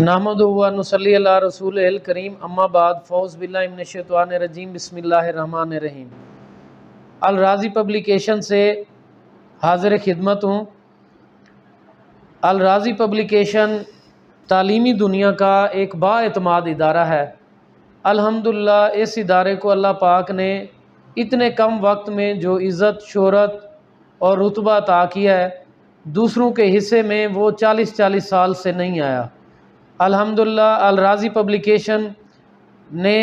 नहमदुहु व नुसल्ली अला रसूलिहिल करीम अम्मा बाद फ़ौज़ बिल्लाहि मिनश शैतानिर रजीम बिस्मिल्लाहिर रहमानिर रहीम। अल राज़ी पब्लिकेशन से हाज़िर खिदमत हूँ। अल राज़ी पब्लिकेशन तालीमी दुनिया का एक बाएतमाद इदारा है। अल्हम्दुलिल्लाह इस इदारे को अल्लाह पाक ने इतने कम वक्त में जो इज़्ज़त, शोहरत और रुतबा अता किया है, दूसरों के हिस्से में वो 40-40 साल से नहीं आया। अल्हम्दुलिल्लाह अल राज़ी पब्लिकेशन ने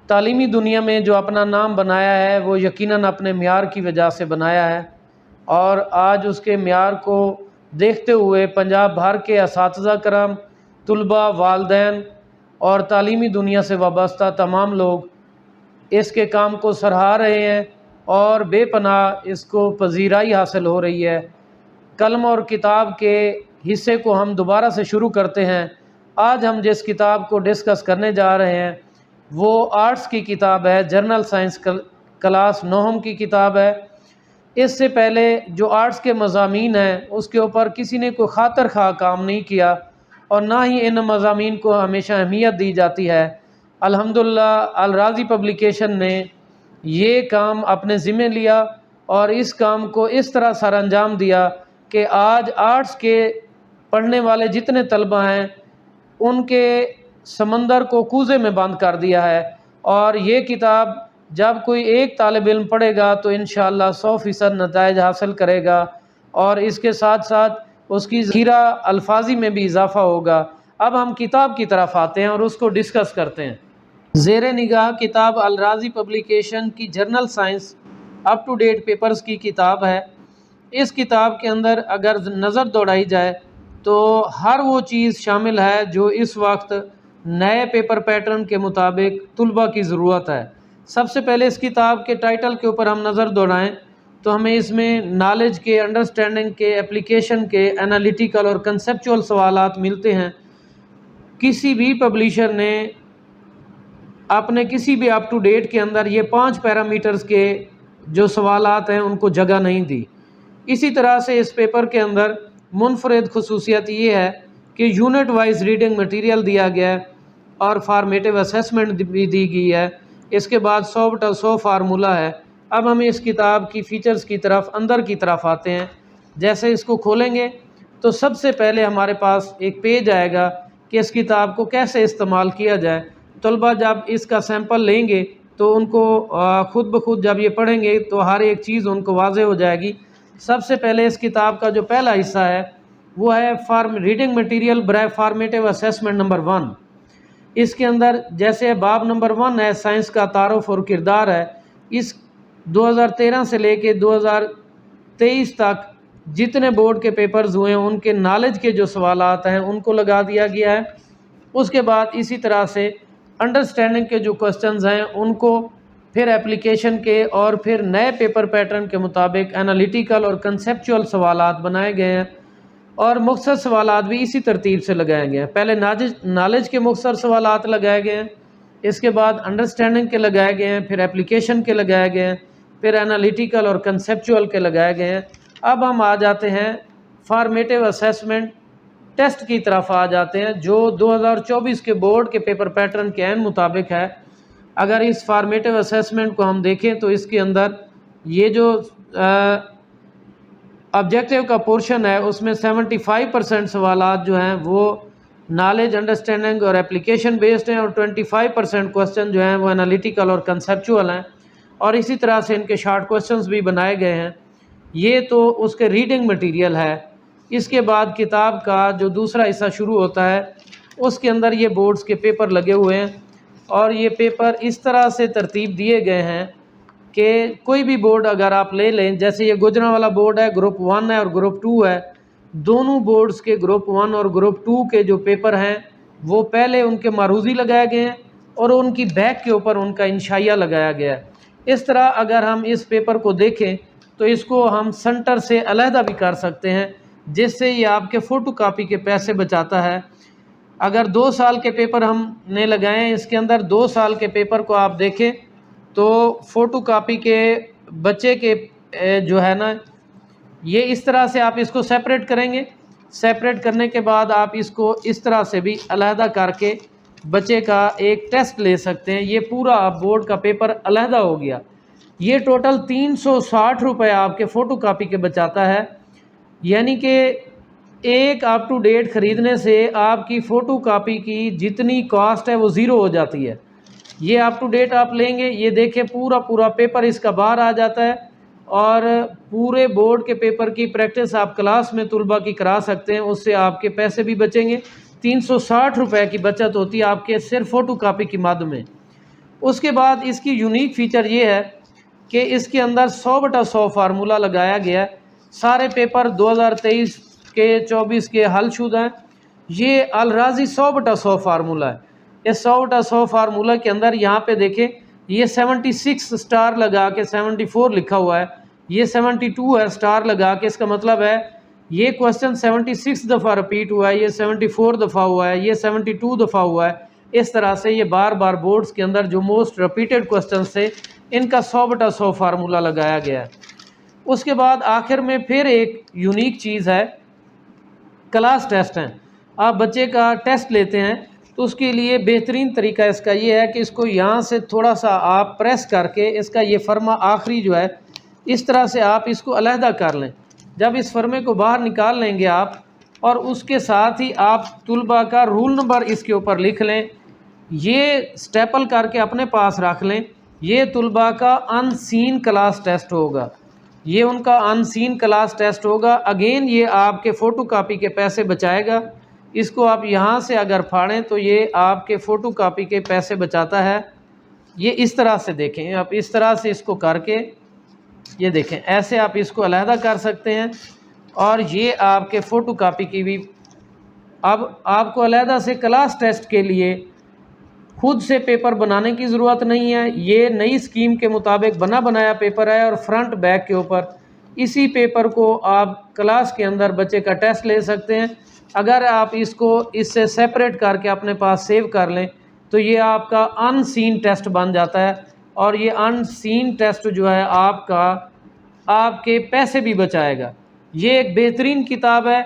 तालीमी दुनिया में जो अपना नाम बनाया है वो यकीनन अपने म्यार की वजह से बनाया है, और आज उसके म्यार को देखते हुए पंजाब भर के असातिज़ा करम, तुलबा, वालदैन और तालीमी दुनिया से वाबस्ता तमाम लोग इसके काम को सराह रहे हैं और बेपनाह इसको पजीराई हासिल हो रही है। कलम और किताब के हिस्से को हम दोबारा से शुरू करते हैं। आज हम जिस किताब को डिस्कस करने जा रहे हैं वो आर्ट्स की किताब है, जर्नल साइंस क्लास 9 की किताब है। इससे पहले जो आर्ट्स के मज़ामीन हैं उसके ऊपर किसी ने कोई खातर खा काम नहीं किया और ना ही इन मज़ामीन को हमेशा अहमियत दी जाती है। अल्हम्दुलिल्लाह अल राज़ी पब्लिकेशन ने ये काम अपने ज़िम्मे लिया और इस काम को इस तरह सर अंजाम दिया कि आज आर्ट्स के पढ़ने वाले जितने तलबा हैं उनके समंदर को कूज़े में बंद कर दिया है। और ये किताब जब कोई एक तालिब इल्म पढ़ेगा तो इंशाअल्लाह 100% नताइज हासिल करेगा और इसके साथ साथ उसकी ज़ख़ीरा अल्फाजी में भी इजाफ़ा होगा। अब हम किताब की तरफ आते हैं और उसको डिस्कस करते हैं। ज़ेरे निगाह किताब अल राज़ी पब्लिकेशन की journal science up to date papers की किताब है। इस किताब के अंदर अगर नज़र दौड़ाई जाए तो हर वो चीज़ शामिल है जो इस वक्त नए पेपर पैटर्न के मुताबिक तुलबा की ज़रूरत है। सबसे पहले इस किताब के टाइटल के ऊपर हम नज़र दौड़ाएं तो हमें इसमें नॉलेज के, अंडरस्टैंडिंग के, एप्लीकेशन के, एनालिटिकल और कंसेप्चुअल सवालात मिलते हैं। किसी भी पब्लिशर ने अपने किसी भी अप टू डेट के अंदर ये 5 पैरामीटर्स के जो सवालात हैं उनको जगह नहीं दी। इसी तरह से इस पेपर के अंदर मुनफरद खसूसियत ये है कि यूनिट वाइज रीडिंग मटेरियल दिया गया है और फार्मेटिव असेसमेंट भी दी गई है। इसके बाद 100/100 फार्मूला है। अब हम इस किताब की फ़ीचर्स की तरफ, अंदर की तरफ आते हैं। जैसे इसको खोलेंगे तो सबसे पहले हमारे पास एक पेज आएगा कि इस किताब को कैसे इस्तेमाल किया जाए। तलबा जब इसका सैंपल लेंगे तो उनको ख़ुद ब खुद जब ये पढ़ेंगे तो हर एक चीज़ उनको वाज़े हो जाएगी। सबसे पहले इस किताब का जो पहला हिस्सा है वो है reading material by formative assessment number 1। इसके अंदर जैसे बाब नंबर 1 है, साइंस का तारुफ और किरदार है। इस 2013 से लेके 2023 तक जितने बोर्ड के पेपर्स हुए हैं उनके नॉलेज के जो सवालात हैं उनको लगा दिया गया है। उसके बाद इसी तरह से अंडरस्टैंडिंग के जो क्वेश्चंस हैं उनको, फिर एप्लीकेशन के, और फिर नए पेपर पैटर्न के मुताबिक एनालिटिकल और कंसेप्चुअल सवालात बनाए गए हैं और मुख्तसर सवालात भी इसी तरतीब से लगाए गए हैं। पहले नॉलेज के मुख्तसर सवालात लगाए गए हैं, इसके बाद अंडरस्टैंडिंग के लगाए गए हैं, फिर एप्लीकेशन के लगाए गए हैं, फिर एनालिटिकल और कंसेप्चुअल के लगाए गए हैं। अब हम आ जाते हैं फार्मेटिव असेसमेंट टेस्ट की तरफ आ जाते हैं जो 2024 के बोर्ड के पेपर पैटर्न के ऐन मुताबिक है। अगर इस फार्मेटिव असेसमेंट को हम देखें तो इसके अंदर ये जो ऑब्जेक्टिव का पोर्शन है उसमें 75% सवालात जो हैं वो नॉलेज, अंडरस्टैंडिंग और एप्लीकेशन बेस्ड हैं और 25% क्वेश्चन जो हैं वो एनालिटिकल और कंसेप्चुअल हैं और इसी तरह से इनके शॉर्ट क्वेश्चंस भी बनाए गए हैं। ये तो उसके रीडिंग मटेरियल है। इसके बाद किताब का जो दूसरा हिस्सा शुरू होता है उसके अंदर ये बोर्ड्स के पेपर लगे हुए हैं और ये पेपर इस तरह से तरतीब दिए गए हैं कि कोई भी बोर्ड अगर आप ले लें, जैसे ये गुजरांवाला बोर्ड है, ग्रुप 1 है और ग्रुप 2 है। दोनों बोर्ड्स के ग्रुप 1 और ग्रुप 2 के जो पेपर हैं वो पहले उनके मारूजी लगाए गए हैं और उनकी बैक के ऊपर उनका इंशाइया लगाया गया है। इस तरह अगर हम इस पेपर को देखें तो इसको हम सेंटर से अलहदा भी कर सकते हैं, जिससे ये आपके फ़ोटो कापी के पैसे बचाता है। अगर 2 साल के पेपर हमने लगाए हैं, इसके अंदर 2 साल के पेपर को आप देखें तो फ़ोटो कापी के बच्चे के जो है ना, ये इस तरह से आप इसको सेपरेट करेंगे। सेपरेट करने के बाद आप इसको इस तरह से भी अलहदा करके बच्चे का एक टेस्ट ले सकते हैं। ये पूरा बोर्ड का पेपर अलहदा हो गया। ये टोटल 360 रुपये आपके फ़ोटो कापी के बचाता है, यानी कि एक अप टू डेट ख़रीदने से आपकी फ़ोटो कापी की जितनी कॉस्ट है वो ज़ीरो हो जाती है। ये अप टू डेट आप लेंगे, ये देखें पूरा पेपर इसका बाहर आ जाता है और पूरे बोर्ड के पेपर की प्रैक्टिस आप क्लास में तुलबा की करा सकते हैं। उससे आपके पैसे भी बचेंगे। 360 रुपये की बचत होती है आपके सिर्फ फ़ोटो कापी की मद में। उसके बाद इसकी यूनिक फ़ीचर ये है कि इसके अंदर 100/100 फार्मूला लगाया गया है। सारे पेपर 2023 के 24 के हल शुदा हैं। ये अलराजी 100/100 फार्मूला है। इस 100/100 फार्मूला के अंदर यहाँ पे देखें, ये 76 स्टार लगा के 74 लिखा हुआ है, ये 72 है स्टार लगा के। इसका मतलब है ये क्वेश्चन 76 दफ़ा रिपीट हुआ है, ये 74 दफ़ा हुआ है, ये 72 दफ़ा हुआ है। इस तरह से ये बार बार बोर्ड्स के अंदर जो मोस्ट रिपीटेड क्वेश्चन थे इनका 100/100 फार्मूला लगाया गया है। उसके बाद आखिर में फिर एक यूनिक चीज़ है, क्लास टेस्ट हैं। आप बच्चे का टेस्ट लेते हैं तो उसके लिए बेहतरीन तरीका इसका ये है कि इसको यहाँ से थोड़ा सा आप प्रेस करके इसका ये फर्मा आखिरी जो है इस तरह से आप इसको अलहदा कर लें। जब इस फर्मे को बाहर निकाल लेंगे आप, और उसके साथ ही आप तुलबा का रूल नंबर इसके ऊपर लिख लें, ये स्टेपल करके अपने पास रख लें। ये तुलबा का अनसीन क्लास टेस्ट होगा, ये उनका अनसीन क्लास टेस्ट होगा। अगेन ये आपके फ़ोटो कापी के पैसे बचाएगा। इसको आप यहाँ से अगर फाड़ें तो ये आपके फ़ोटो कापी के पैसे बचाता है। ये इस तरह से देखें, आप इस तरह से इसको करके ये देखें, ऐसे आप इसको अलहदा कर सकते हैं और ये आपके फ़ोटो कापी की भी। अब आपको अलहदा से क्लास टेस्ट के लिए खुद से पेपर बनाने की ज़रूरत नहीं है। ये नई स्कीम के मुताबिक बना बनाया पेपर है और फ्रंट बैक के ऊपर इसी पेपर को आप क्लास के अंदर बच्चे का टेस्ट ले सकते हैं। अगर आप इसको इससे सेपरेट करके अपने पास सेव कर लें तो ये आपका अनसीन टेस्ट बन जाता है और ये अनसीन टेस्ट जो है आपके पैसे भी बचाएगा। ये एक बेहतरीन किताब है।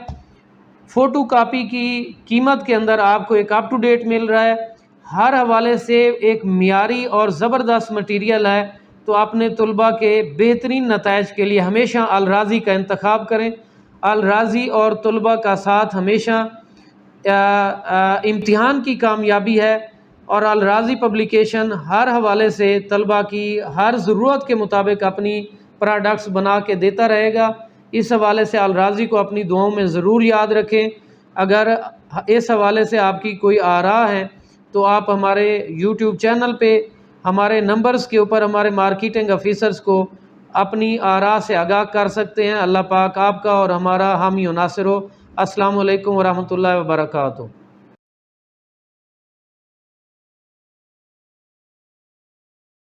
फ़ोटो कापी की कीमत के अंदर आपको एक अप टू डेट मिल रहा है, हर हवाले से एक मियारी और ज़बरदस्त मटीरियल है। तो अपने तुलबा के बेहतरीन नताइज के लिए हमेशा अल राज़ी का इंतखाब करें। अल राज़ी और तुलबा का साथ हमेशा इम्तिहान की कामयाबी है और अल राज़ी पब्लिकेशन हर हवाले से तलबा की हर ज़रूरत के मुताबिक अपनी प्रोडक्ट्स बना के देता रहेगा। इस हवाले से अल राज़ी को अपनी दुआओं में ज़रूर याद रखें। अगर इस हवाले से आपकी कोई आरा है तो आप हमारे YouTube चैनल पे हमारे नंबर्स के ऊपर हमारे मार्केटिंग ऑफिसर्स को अपनी आरा से आगाह कर सकते हैं। अल्लाह पाक आपका और हमारा हामी और नासिर हो। अस्सलामु अलैकुम व रहमतुल्लाहि व बरकातुहू।